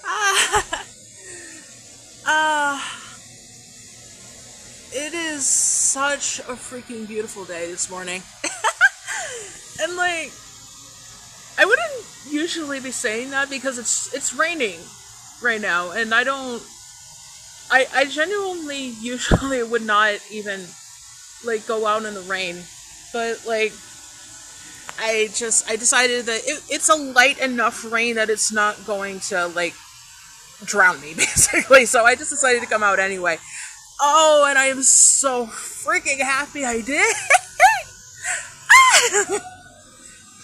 Ah, ah, it is such a freaking beautiful day this morning. And like, I wouldn't usually be saying that because it's raining right now, and I genuinely usually would not even like go out in the rain, but like I decided that it's a light enough rain that it's not going to like drown me basically. So I just decided to come out anyway. Oh, and I am so freaking happy I did.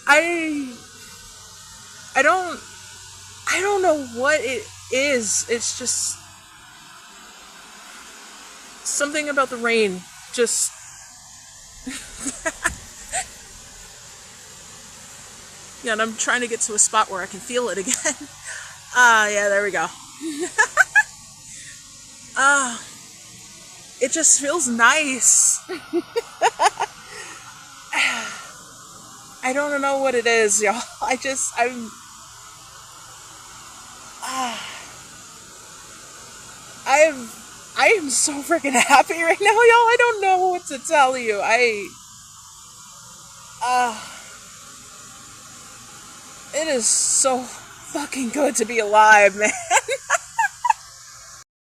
I I don't I don't know what it is. It's just something about the rain. Just yeah, and I'm trying to get to a spot where I can feel it again. Ah, yeah, there we go. Ah, it just feels nice. I don't know what it is, y'all. Ah, I'm, I am so freaking happy right now, y'all. I don't know what to tell you. Uh, it is so fucking good to be alive, man.